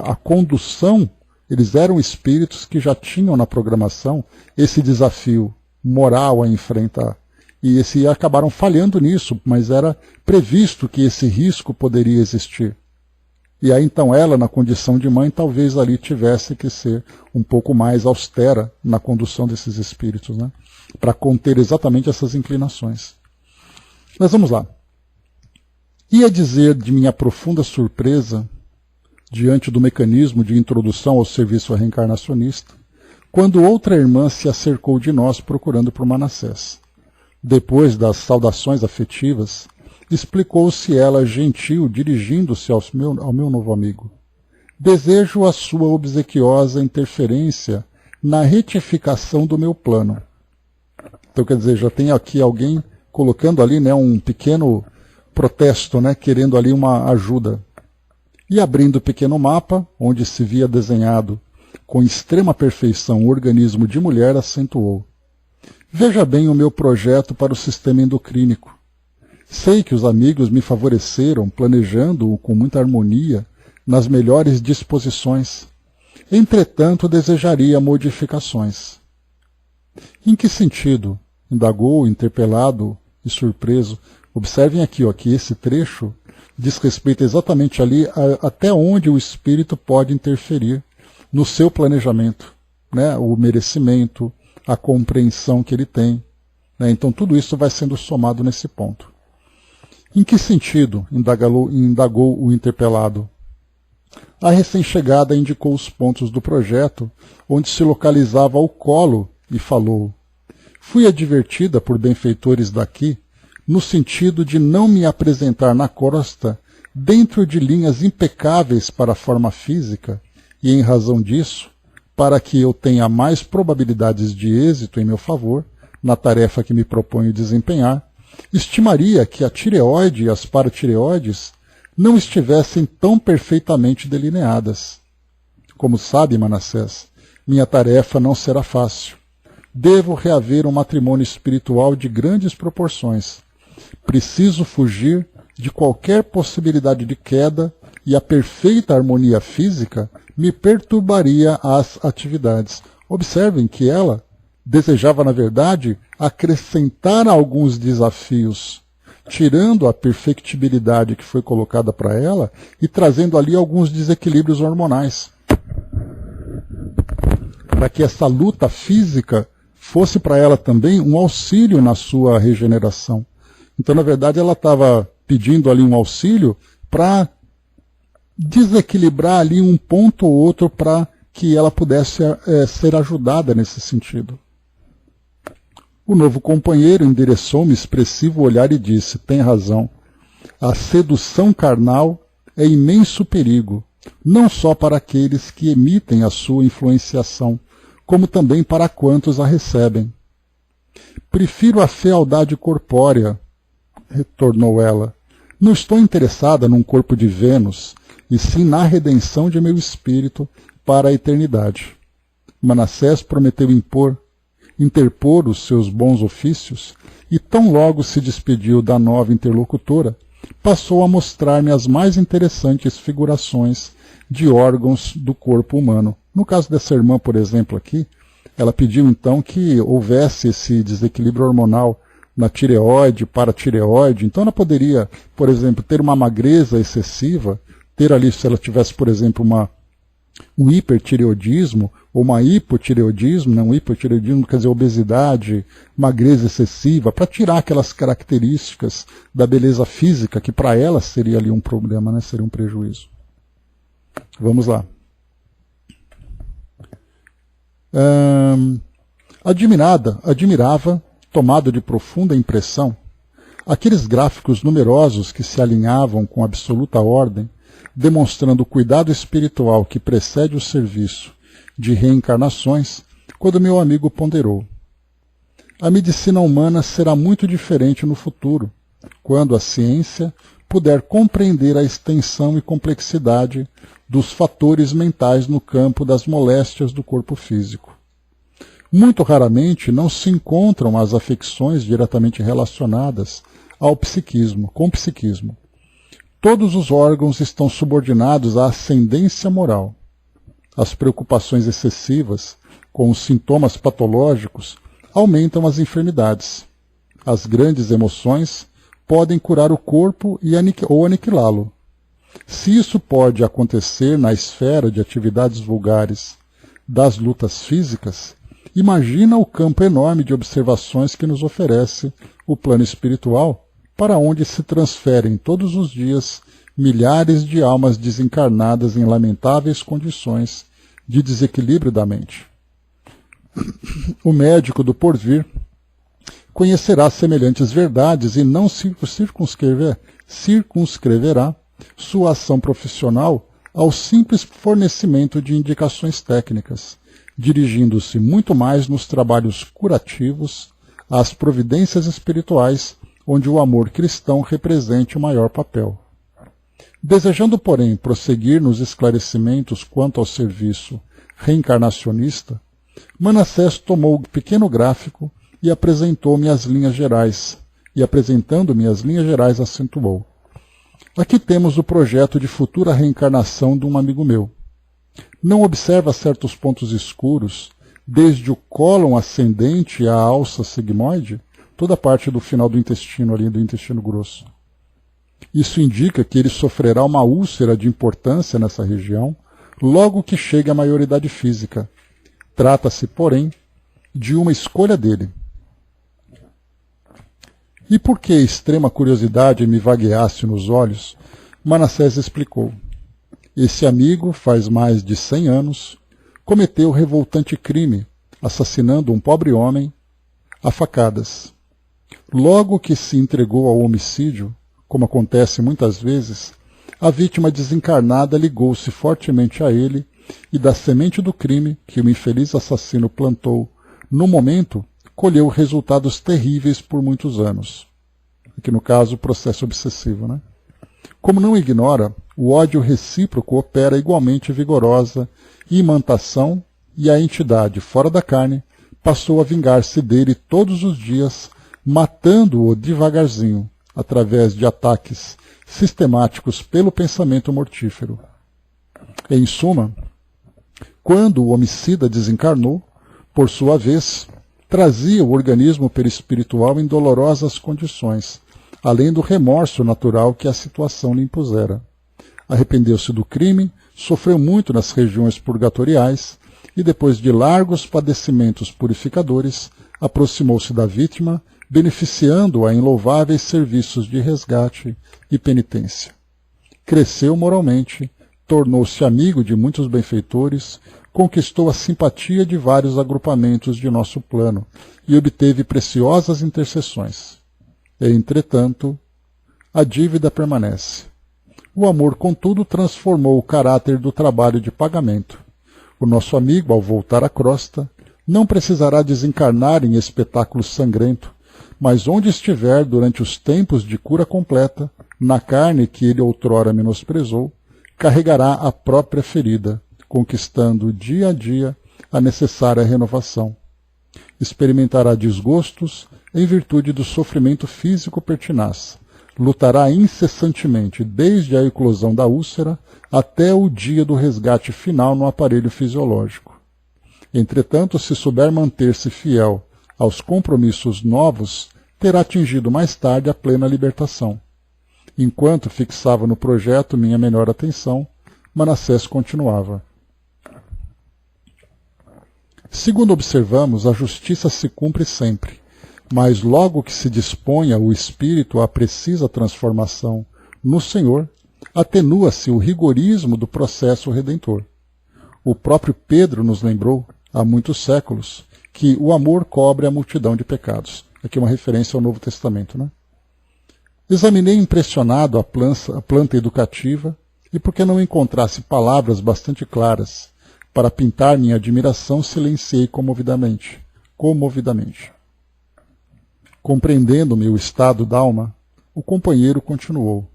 A condução, eles eram espíritos que já tinham na programação esse desafio moral a enfrentar. E acabaram falhando nisso, mas era previsto que esse risco poderia existir. E aí então ela, na condição de mãe, talvez ali tivesse que ser um pouco mais austera na condução desses espíritos, né? Para conter exatamente essas inclinações. Mas vamos lá. Ia dizer de minha profunda surpresa, diante do mecanismo de introdução ao serviço reencarnacionista, quando outra irmã se acercou de nós procurando por Manassés. Depois das saudações afetivas, explicou-se ela gentil, dirigindo-se ao meu novo amigo. Desejo a sua obsequiosa interferência na retificação do meu plano. Então, quer dizer, já tem aqui alguém colocando ali, né, um pequeno protesto, né, querendo ali uma ajuda. E abrindo o pequeno mapa, onde se via desenhado com extrema perfeição o organismo de mulher, acentuou. Veja bem o meu projeto para o sistema endocrínico. Sei que os amigos me favoreceram, planejando-o com muita harmonia, nas melhores disposições. Entretanto, desejaria modificações. Em que sentido? Indagou, interpelado e surpreso. Observem aqui, ó, que esse trecho diz respeito exatamente ali até onde o espírito pode interferir no seu planejamento, né? O merecimento, a compreensão que ele tem. Né? Então tudo isso vai sendo somado nesse ponto. Em que sentido? Indagou o interpelado. A recém-chegada indicou os pontos do projeto onde se localizava o colo e falou: fui advertida por benfeitores daqui no sentido de não me apresentar na costa dentro de linhas impecáveis para a forma física e, em razão disso, para que eu tenha mais probabilidades de êxito em meu favor na tarefa que me proponho desempenhar, estimaria que a tireoide e as paratireoides não estivessem tão perfeitamente delineadas. Como sabe, Manassés, minha tarefa não será fácil. Devo reaver um matrimônio espiritual de grandes proporções. Preciso fugir de qualquer possibilidade de queda e a perfeita harmonia física me perturbaria as atividades. Observem que ela desejava, na verdade, acrescentar alguns desafios, tirando a perfectibilidade que foi colocada para ela e trazendo ali alguns desequilíbrios hormonais, para que essa luta física fosse para ela também um auxílio na sua regeneração. Então, na verdade, ela estava pedindo ali um auxílio para desequilibrar ali um ponto ou outro para que ela pudesse ser ajudada nesse sentido. O novo companheiro endereçou-me expressivo olhar e disse: tem razão, a sedução carnal é imenso perigo, não só para aqueles que emitem a sua influenciação, como também para quantos a recebem. Prefiro a fealdade corpórea, retornou ela. Não estou interessada num corpo de Vênus, e sim na redenção de meu espírito para a eternidade. Manassés prometeu interpor os seus bons ofícios, e tão logo se despediu da nova interlocutora, passou a mostrar-me as mais interessantes figurações de órgãos do corpo humano. No caso dessa irmã, por exemplo, aqui, Ela pediu então que houvesse esse desequilíbrio hormonal na tireoide, paratireoide. Então ela poderia, por exemplo, ter uma magreza excessiva, ter ali, se ela tivesse, por exemplo, um hipertireoidismo ou uma hipotireoidismo, né? Um hipotireoidismo quer dizer obesidade, magreza excessiva, para tirar aquelas características da beleza física que para ela seria ali um problema, né? Seria um prejuízo. Vamos lá. Admirava, tomado de profunda impressão, aqueles gráficos numerosos que se alinhavam com absoluta ordem, demonstrando o cuidado espiritual que precede o serviço de reencarnações, quando meu amigo ponderou: a medicina humana será muito diferente no futuro, quando a ciência puder compreender a extensão e complexidade dos fatores mentais no campo das moléstias do corpo físico. Muito raramente não se encontram as afecções diretamente relacionadas ao psiquismo, com o psiquismo. Todos os órgãos estão subordinados à ascendência moral. As preocupações excessivas com os sintomas patológicos aumentam as enfermidades. As grandes emoções podem curar o corpo ou aniquilá-lo. Se isso pode acontecer na esfera de atividades vulgares das lutas físicas, imagina o campo enorme de observações que nos oferece o plano espiritual, para onde se transferem todos os dias milhares de almas desencarnadas em lamentáveis condições de desequilíbrio da mente. O médico do porvir conhecerá semelhantes verdades e não circunscreverá sua ação profissional ao simples fornecimento de indicações técnicas, dirigindo-se muito mais nos trabalhos curativos às providências espirituais, onde o amor cristão represente o maior papel. Desejando, porém, prosseguir nos esclarecimentos quanto ao serviço reencarnacionista, Manassés tomou o pequeno gráfico e apresentou-me as linhas gerais, e apresentando-me as linhas gerais acentuou: aqui temos o projeto de futura reencarnação de um amigo meu. Não observa certos pontos escuros, desde o cólon ascendente à alça sigmoide, toda a parte do final do intestino, ali do intestino grosso. Isso indica que ele sofrerá uma úlcera de importância nessa região, logo que chegue à maioridade física. Trata-se, porém, de uma escolha dele. E por que extrema curiosidade me vagueasse nos olhos, Manassés explicou: esse amigo, faz mais de 100 anos, cometeu revoltante crime, assassinando um pobre homem a facadas. Logo que se entregou ao homicídio, como acontece muitas vezes, a vítima desencarnada ligou-se fortemente a ele e da semente do crime que o infeliz assassino plantou, no momento, colheu resultados terríveis por muitos anos. Aqui no caso, o processo obsessivo, né? Como não ignora, o ódio recíproco opera igualmente vigorosa imantação e a entidade fora da carne passou a vingar-se dele todos os dias, matando-o devagarzinho, através de ataques sistemáticos pelo pensamento mortífero. Em suma, quando o homicida desencarnou, por sua vez, trazia o organismo perispiritual em dolorosas condições, além do remorso natural que a situação lhe impusera. Arrependeu-se do crime, sofreu muito nas regiões purgatoriais e, depois de largos padecimentos purificadores, aproximou-se da vítima, beneficiando-a em louváveis serviços de resgate e penitência. Cresceu moralmente, tornou-se amigo de muitos benfeitores, conquistou a simpatia de vários agrupamentos de nosso plano e obteve preciosas intercessões. Entretanto, a dívida permanece. O amor, contudo, transformou o caráter do trabalho de pagamento. O nosso amigo, ao voltar à crosta, não precisará desencarnar em espetáculo sangrento, mas onde estiver durante os tempos de cura completa, na carne que ele outrora menosprezou, carregará a própria ferida, conquistando dia a dia a necessária renovação. Experimentará desgostos em virtude do sofrimento físico pertinaz. Lutará incessantemente desde a eclosão da úlcera até o dia do resgate final no aparelho fisiológico. Entretanto, se souber manter-se fiel aos compromissos novos, terá atingido mais tarde a plena libertação. Enquanto fixava no projeto minha melhor atenção, Manassés continuava. Segundo observamos, a justiça se cumpre sempre, mas logo que se disponha o espírito à precisa transformação no Senhor, atenua-se o rigorismo do processo redentor. O próprio Pedro nos lembrou, há muitos séculos, que o amor cobre a multidão de pecados. Aqui uma referência ao Novo Testamento, né? Examinei impressionado a planta educativa e, por que não encontrasse palavras bastante claras para pintar minha admiração, silenciei comovidamente. Compreendendo meu estado d'alma, o companheiro continuou.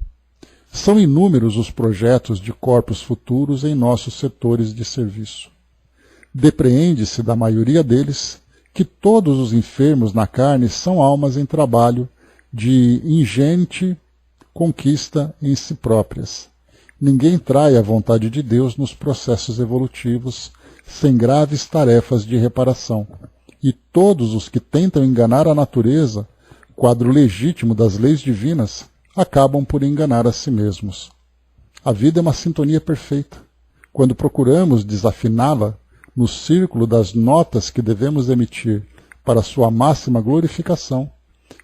São inúmeros os projetos de corpos futuros em nossos setores de serviço. Depreende-se da maioria deles que todos os enfermos na carne são almas em trabalho de ingente conquista em si próprias. Ninguém trai a vontade de Deus nos processos evolutivos sem graves tarefas de reparação. E todos os que tentam enganar a natureza, quadro legítimo das leis divinas, acabam por enganar a si mesmos. A vida é uma sintonia perfeita. Quando procuramos desafiná-la no círculo das notas que devemos emitir para sua máxima glorificação,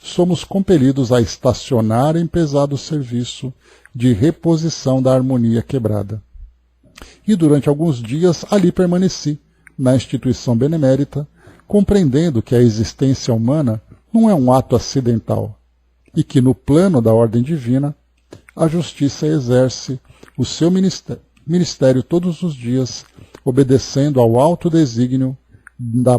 somos compelidos a estacionar em pesado serviço de reposição da harmonia quebrada. E durante alguns dias ali permaneci, na instituição benemérita, compreendendo que a existência humana não é um ato acidental, e que no plano da ordem divina, a justiça exerce o seu ministério todos os dias, obedecendo ao alto desígnio da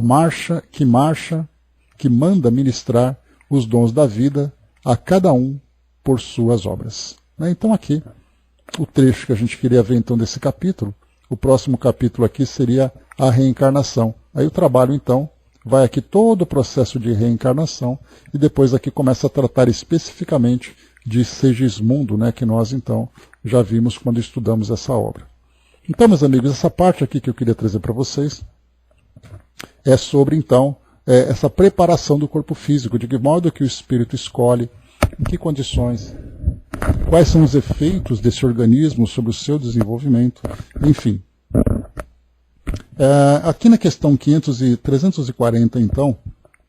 que manda ministrar os dons da vida a cada um por suas obras. Então aqui, o trecho que a gente queria ver então desse capítulo, o próximo capítulo aqui seria a reencarnação. Aí o trabalho então vai aqui todo o processo de reencarnação e depois aqui começa a tratar especificamente de Segismundo, que nós então já vimos quando estudamos essa obra. Então, meus amigos, essa parte aqui que eu queria trazer para vocês é sobre então essa preparação do corpo físico, de que modo que o espírito escolhe, em que condições, quais são os efeitos desse organismo sobre o seu desenvolvimento, enfim. Aqui na questão 340, então,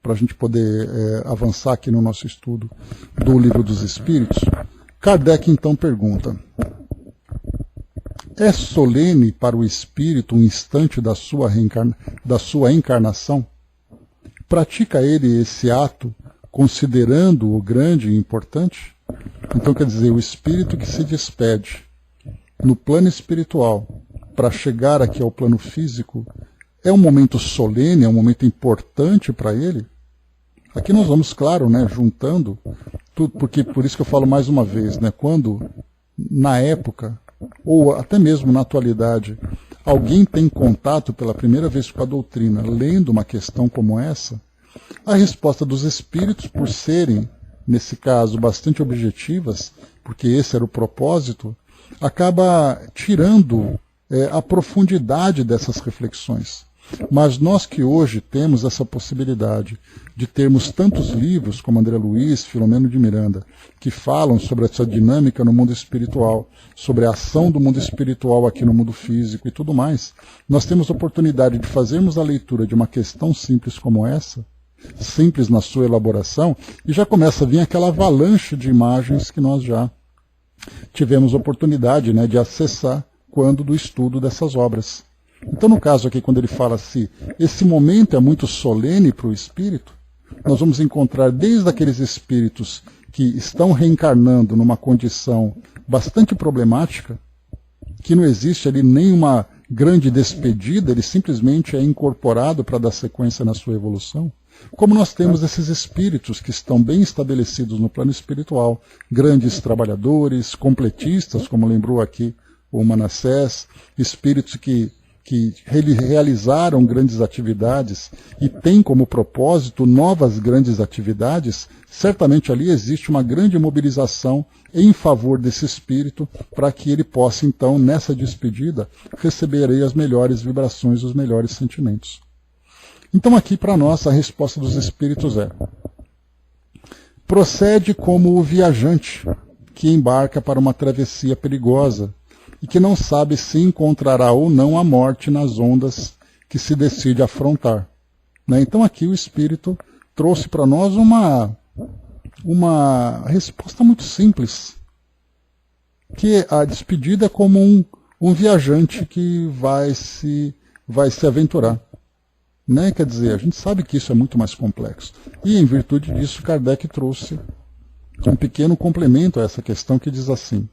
para a gente poder avançar aqui no nosso estudo do Livro dos Espíritos, Kardec então pergunta: é solene para o espírito um instante da sua encarnação? Pratica ele esse ato considerando-o grande e importante? Então, quer dizer, o espírito que se despede no plano espiritual para chegar aqui ao plano físico é um momento solene, é um momento importante para ele? Aqui nós vamos, claro, juntando tudo, porque por isso que eu falo mais uma vez, quando na época, ou até mesmo na atualidade, alguém tem contato pela primeira vez com a doutrina, lendo uma questão como essa, a resposta dos espíritos, por serem, nesse caso, bastante objetivas, porque esse era o propósito, acaba tirando a profundidade dessas reflexões. Mas nós que hoje temos essa possibilidade de termos tantos livros como André Luiz, Filomeno de Miranda, que falam sobre essa dinâmica no mundo espiritual, sobre a ação do mundo espiritual aqui no mundo físico e tudo mais, nós temos a oportunidade de fazermos a leitura de uma questão simples como essa, simples na sua elaboração, e já começa a vir aquela avalanche de imagens que nós já tivemos oportunidade de acessar quando do estudo dessas obras. Então, no caso aqui, quando ele fala assim, esse momento é muito solene para o espírito, nós vamos encontrar desde aqueles espíritos que estão reencarnando numa condição bastante problemática, que não existe ali nenhuma grande despedida, ele simplesmente é incorporado para dar sequência na sua evolução, como nós temos esses espíritos que estão bem estabelecidos no plano espiritual, grandes trabalhadores, completistas, como lembrou aqui o Manassés, espíritos que realizaram grandes atividades e têm como propósito novas grandes atividades, certamente ali existe uma grande mobilização em favor desse espírito para que ele possa, então, nessa despedida, receber aí as melhores vibrações, os melhores sentimentos. Então aqui para nós a resposta dos espíritos é: procede como o viajante que embarca para uma travessia perigosa e que não sabe se encontrará ou não a morte nas ondas que se decide afrontar. Né? Então aqui o Espírito trouxe para nós uma resposta muito simples, que a despedida é como um viajante que vai se aventurar. Né? Quer dizer, a gente sabe que isso é muito mais complexo. E em virtude disso, Kardec trouxe um pequeno complemento a essa questão que diz assim: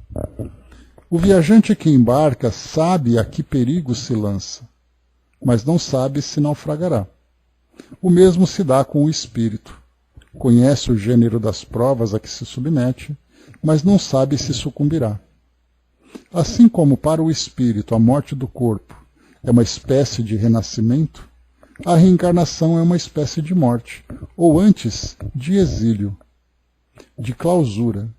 o viajante que embarca sabe a que perigo se lança, mas não sabe se naufragará. O mesmo se dá com o espírito. Conhece o gênero das provas a que se submete, mas não sabe se sucumbirá. Assim como para o espírito a morte do corpo é uma espécie de renascimento, a reencarnação é uma espécie de morte, ou antes, de exílio, de clausura.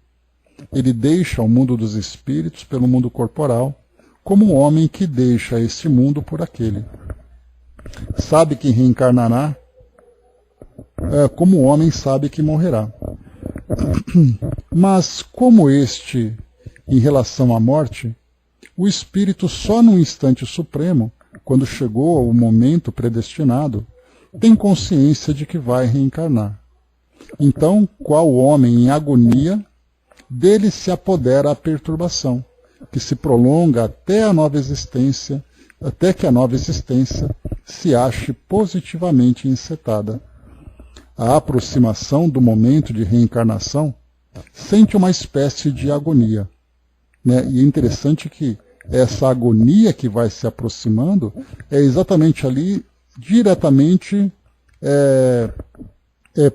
Ele deixa o mundo dos espíritos pelo mundo corporal, como um homem que deixa este mundo por aquele. Sabe que reencarnará, como o homem sabe que morrerá. Mas, como este, em relação à morte, o espírito só num instante supremo, quando chegou ao momento predestinado, tem consciência de que vai reencarnar. Então, qual homem em agonia, dele se apodera a perturbação, que se prolonga até a nova existência, até que a nova existência se ache positivamente encetada. A aproximação do momento de reencarnação sente uma espécie de agonia. Né? E é interessante que essa agonia que vai se aproximando é exatamente ali, diretamente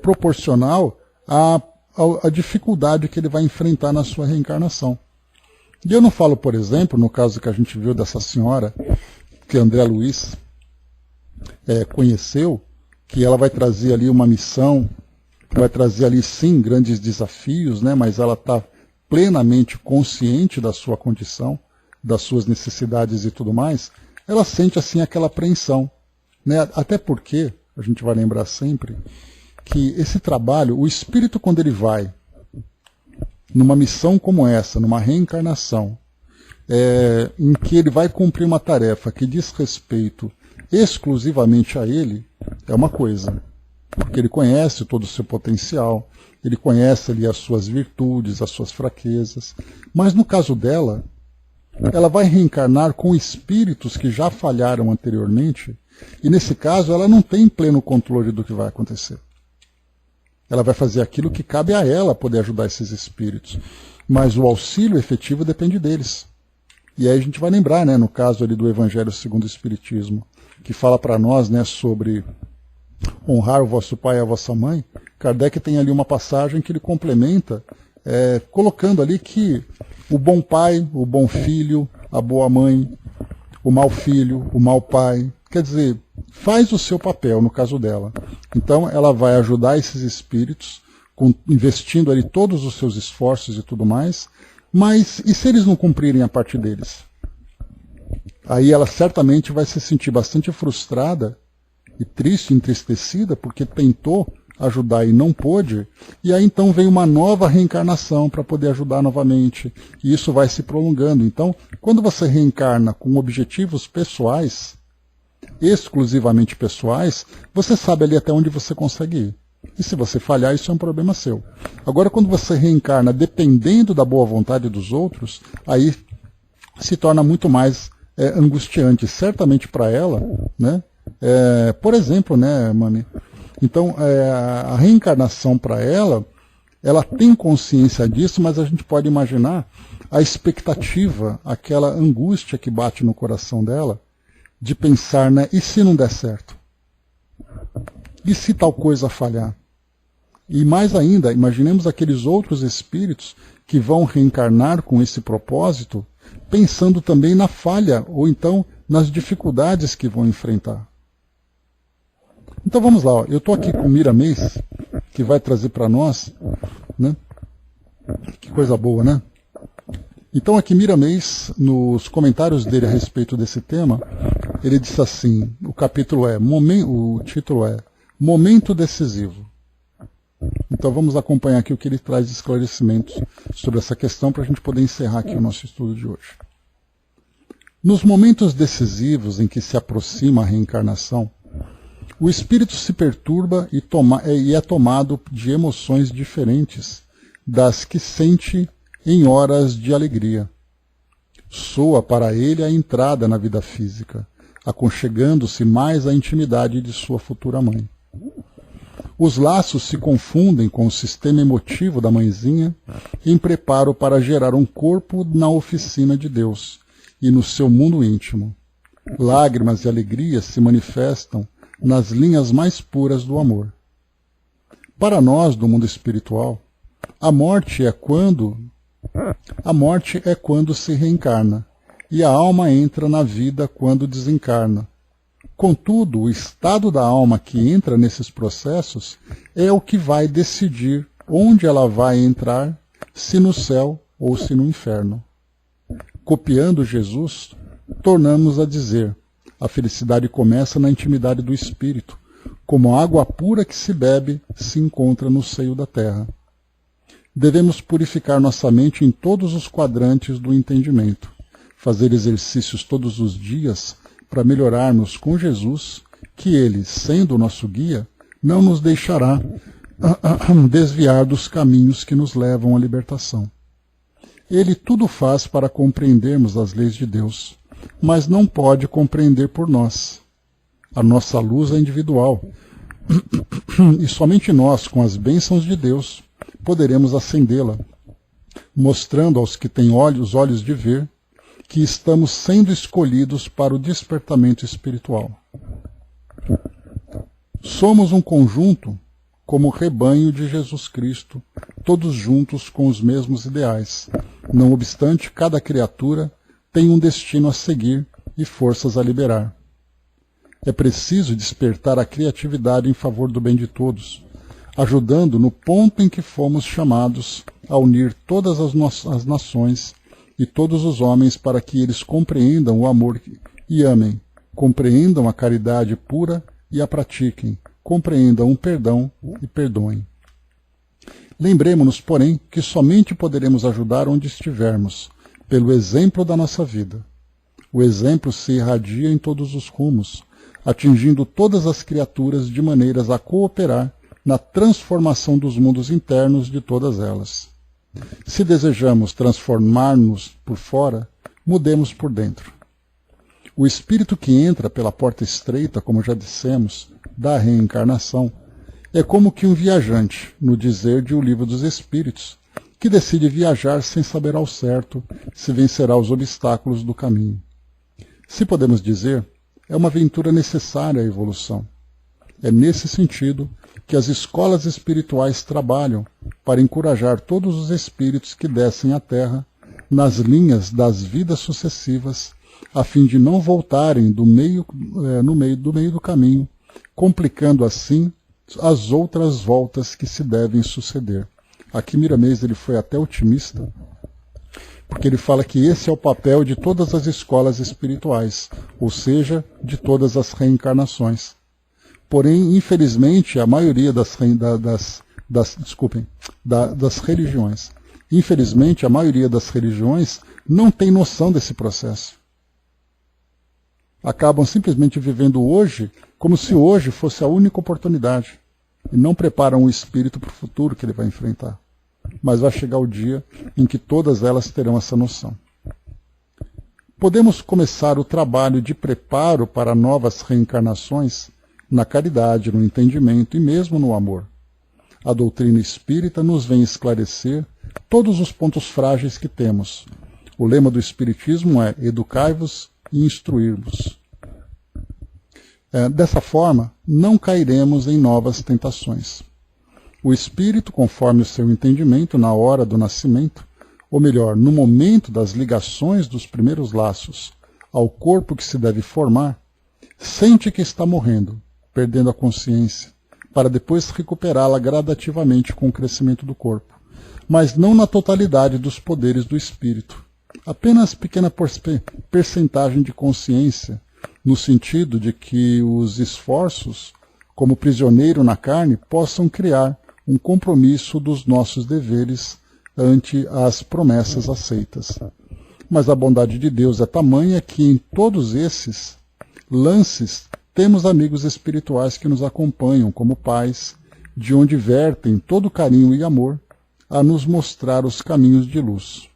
proporcional à dificuldade que ele vai enfrentar na sua reencarnação. E eu não falo, por exemplo, no caso que a gente viu dessa senhora, que André Luiz conheceu, que ela vai trazer ali uma missão, vai trazer ali sim grandes desafios, né, mas ela está plenamente consciente da sua condição, das suas necessidades e tudo mais, ela sente assim aquela apreensão. Né? Até porque, a gente vai lembrar sempre, que esse trabalho, o espírito quando ele vai numa missão como essa, numa reencarnação, em que ele vai cumprir uma tarefa que diz respeito exclusivamente a ele, é uma coisa. Porque ele conhece todo o seu potencial, ele conhece ali as suas virtudes, as suas fraquezas. Mas no caso dela, ela vai reencarnar com espíritos que já falharam anteriormente, e nesse caso ela não tem pleno controle do que vai acontecer. Ela vai fazer aquilo que cabe a ela poder ajudar esses espíritos, mas o auxílio efetivo depende deles. E aí a gente vai lembrar, né, no caso ali do Evangelho segundo o Espiritismo, que fala para nós, né, sobre honrar o vosso pai e a vossa mãe. Kardec tem ali uma passagem que ele complementa, colocando ali que o bom pai, o bom filho, a boa mãe, o mau filho, o mau pai, quer dizer, faz o seu papel no caso dela. Então ela vai ajudar esses espíritos, investindo ali todos os seus esforços e tudo mais, mas e se eles não cumprirem a parte deles? Aí ela certamente vai se sentir bastante frustrada e triste, entristecida, porque tentou ajudar e não pôde, e aí então vem uma nova reencarnação para poder ajudar novamente, e isso vai se prolongando. Então, quando você reencarna com objetivos pessoais, exclusivamente pessoais, você sabe ali até onde você consegue ir. E se você falhar, isso é um problema seu. Agora, quando você reencarna dependendo da boa vontade dos outros, aí se torna muito mais angustiante, certamente para ela, né? Por exemplo, né, Mami? Então, a reencarnação para ela tem consciência disso, mas a gente pode imaginar a expectativa, aquela angústia que bate no coração dela, de pensar, né, e se não der certo? E se tal coisa falhar? E mais ainda, imaginemos aqueles outros espíritos que vão reencarnar com esse propósito, pensando também na falha, ou então nas dificuldades que vão enfrentar. Então vamos lá, ó. Eu estou aqui com o Miramês, que vai trazer para nós, né? Que coisa boa, né? Então aqui Miramês, nos comentários dele a respeito desse tema, ele disse assim, o título é Momento Decisivo. Então vamos acompanhar aqui o que ele traz de esclarecimentos sobre essa questão para a gente poder encerrar aqui o nosso estudo de hoje. Nos momentos decisivos em que se aproxima a reencarnação, o espírito se perturba e é tomado de emoções diferentes das que sente em horas de alegria. Soa para ele a entrada na vida física, aconchegando-se mais à intimidade de sua futura mãe. Os laços se confundem com o sistema emotivo da mãezinha em preparo para gerar um corpo na oficina de Deus e no seu mundo íntimo. Lágrimas e alegrias se manifestam nas linhas mais puras do amor. Para nós do mundo espiritual, a morte é quando se reencarna, e a alma entra na vida quando desencarna. Contudo, o estado da alma que entra nesses processos é o que vai decidir onde ela vai entrar, se no céu ou se no inferno. Copiando Jesus, tornamos a dizer: a felicidade começa na intimidade do espírito, como a água pura que se bebe se encontra no seio da terra. Devemos purificar nossa mente em todos os quadrantes do entendimento, fazer exercícios todos os dias para melhorarmos com Jesus, que Ele, sendo o nosso guia, não nos deixará desviar dos caminhos que nos levam à libertação. Ele tudo faz para compreendermos as leis de Deus, mas não pode compreender por nós. A nossa luz é individual, e somente nós, com as bênçãos de Deus, poderemos acendê-la, mostrando aos que têm os olhos de ver que estamos sendo escolhidos para o despertamento espiritual. Somos um conjunto como o rebanho de Jesus Cristo, todos juntos com os mesmos ideais. Não obstante, cada criatura tem um destino a seguir e forças a liberar. É preciso despertar a criatividade em favor do bem de todos, ajudando no ponto em que fomos chamados a unir todas as nações e todos os homens para que eles compreendam o amor e amem, compreendam a caridade pura e a pratiquem, compreendam o perdão e perdoem. Lembremos-nos, porém, que somente poderemos ajudar onde estivermos, pelo exemplo da nossa vida. O exemplo se irradia em todos os rumos, atingindo todas as criaturas de maneiras a cooperar na transformação dos mundos internos de todas elas. Se desejamos transformar-nos por fora, mudemos por dentro. O espírito que entra pela porta estreita, como já dissemos, da reencarnação, é como que um viajante, no dizer de O Livro dos Espíritos, que decide viajar sem saber ao certo se vencerá os obstáculos do caminho. Se podemos dizer, é uma aventura necessária à evolução. É nesse sentido que as escolas espirituais trabalham para encorajar todos os espíritos que descem à Terra nas linhas das vidas sucessivas, a fim de não voltarem no meio do caminho, complicando assim as outras voltas que se devem suceder. Aqui Miramês ele foi até otimista, porque ele fala que esse é o papel de todas as escolas espirituais, ou seja, de todas as reencarnações. Porém, infelizmente, a maioria das religiões, infelizmente, a maioria das religiões não tem noção desse processo. Acabam simplesmente vivendo hoje como se hoje fosse a única oportunidade e não preparam o espírito para o futuro que ele vai enfrentar. Mas vai chegar o dia em que todas elas terão essa noção. Podemos começar o trabalho de preparo para novas reencarnações na caridade, no entendimento e mesmo no amor. A doutrina espírita nos vem esclarecer todos os pontos frágeis que temos. O lema do Espiritismo é educai-vos e instruir-vos. Dessa forma, não cairemos em novas tentações. O espírito, conforme o seu entendimento na hora do nascimento, ou melhor, no momento das ligações dos primeiros laços ao corpo que se deve formar, sente que está morrendo, perdendo a consciência, para depois recuperá-la gradativamente com o crescimento do corpo, mas não na totalidade dos poderes do espírito. Apenas pequena percentagem de consciência no sentido de que os esforços, como prisioneiro na carne, possam criar um compromisso dos nossos deveres ante as promessas aceitas. Mas a bondade de Deus é tamanha que em todos esses lances temos amigos espirituais que nos acompanham como pais, de onde vertem todo carinho e amor a nos mostrar os caminhos de luz.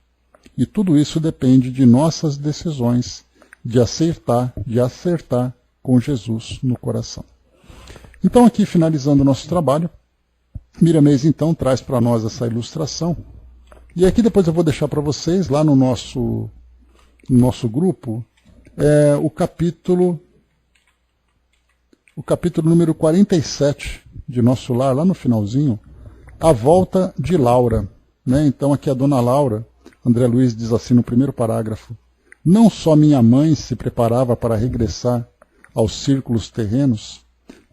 E tudo isso depende de nossas decisões de acertar com Jesus no coração. Então, aqui, finalizando o nosso trabalho, Miramês, então, traz para nós essa ilustração. E aqui depois eu vou deixar para vocês, lá no nosso grupo, o capítulo número 47 de Nosso Lar, lá no finalzinho, A Volta de Laura. Né? Então, aqui a dona Laura, André Luiz diz assim no primeiro parágrafo: não só minha mãe se preparava para regressar aos círculos terrenos,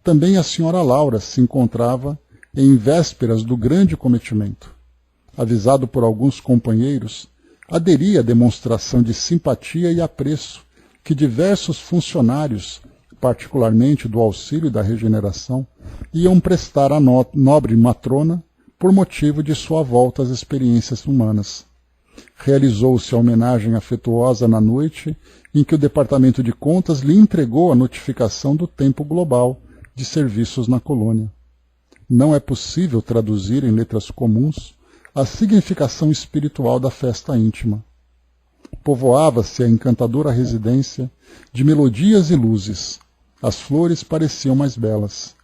também a senhora Laura se encontrava em vésperas do grande cometimento. Avisado por alguns companheiros, aderi à demonstração de simpatia e apreço que diversos funcionários, particularmente do auxílio e da regeneração, iam prestar à nobre matrona por motivo de sua volta às experiências humanas. Realizou-se a homenagem afetuosa na noite em que o Departamento de Contas lhe entregou a notificação do tempo global de serviços na colônia. Não é possível traduzir em letras comuns a significação espiritual da festa íntima. Povoava-se a encantadora residência de melodias e luzes. As flores pareciam mais belas.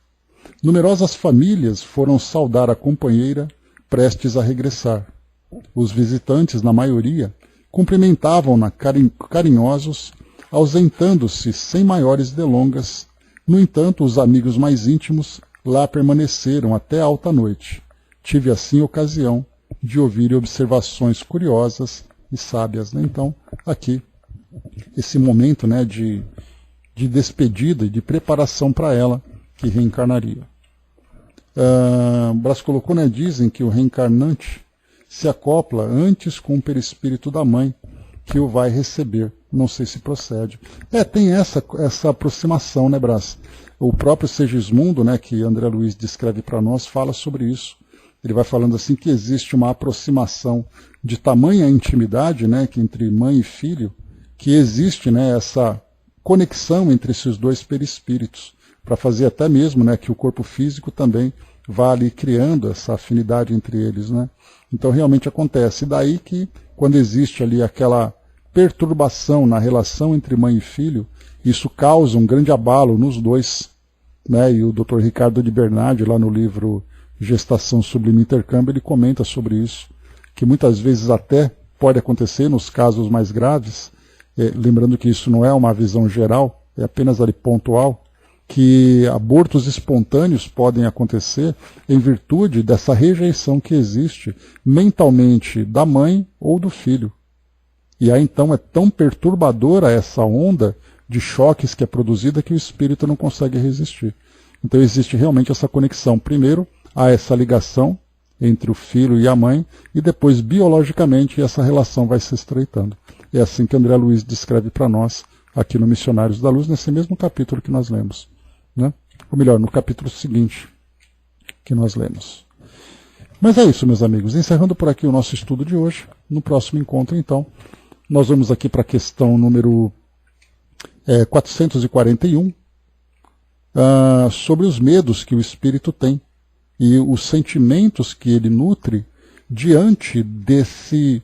Numerosas famílias foram saudar a companheira prestes a regressar. Os visitantes, na maioria, cumprimentavam-na carinhosos, ausentando-se sem maiores delongas. No entanto, os amigos mais íntimos lá permaneceram até alta noite. Tive assim ocasião de ouvir observações curiosas e sábias. Então, aqui, esse momento, né, de despedida e de preparação para ela que reencarnaria. Brás colocou, né, dizem que o reencarnante se acopla antes com o perispírito da mãe que o vai receber. Não sei se procede. Tem essa aproximação, né, Brás? O próprio Segismundo, né, que André Luiz descreve para nós, fala sobre isso. Ele vai falando assim que existe uma aproximação de tamanha intimidade, né, que entre mãe e filho, que existe, né, essa conexão entre esses dois perispíritos, para fazer até mesmo, né, que o corpo físico também vá ali criando essa afinidade entre eles, né? Então realmente acontece. E daí que, quando existe ali aquela perturbação na relação entre mãe e filho, isso causa um grande abalo nos dois, né? E o Dr. Ricardo de Bernardi, lá no livro Gestação Sublime Intercâmbio, ele comenta sobre isso, que muitas vezes até pode acontecer nos casos mais graves, lembrando que isso não é uma visão geral, é apenas ali pontual, que abortos espontâneos podem acontecer em virtude dessa rejeição que existe mentalmente da mãe ou do filho. E aí então é tão perturbadora essa onda de choques que é produzida que o espírito não consegue resistir. Então existe realmente essa conexão. Primeiro, há essa ligação entre o filho e a mãe, e depois, biologicamente, essa relação vai se estreitando. É assim que André Luiz descreve para nós, aqui no Missionários da Luz, nesse mesmo capítulo que nós lemos. Né? Ou melhor, no capítulo seguinte que nós lemos. Mas é isso, meus amigos. Encerrando por aqui o nosso estudo de hoje. No próximo encontro, então, nós vamos aqui para a questão número 441, sobre os medos que o espírito tem e os sentimentos que ele nutre diante dessa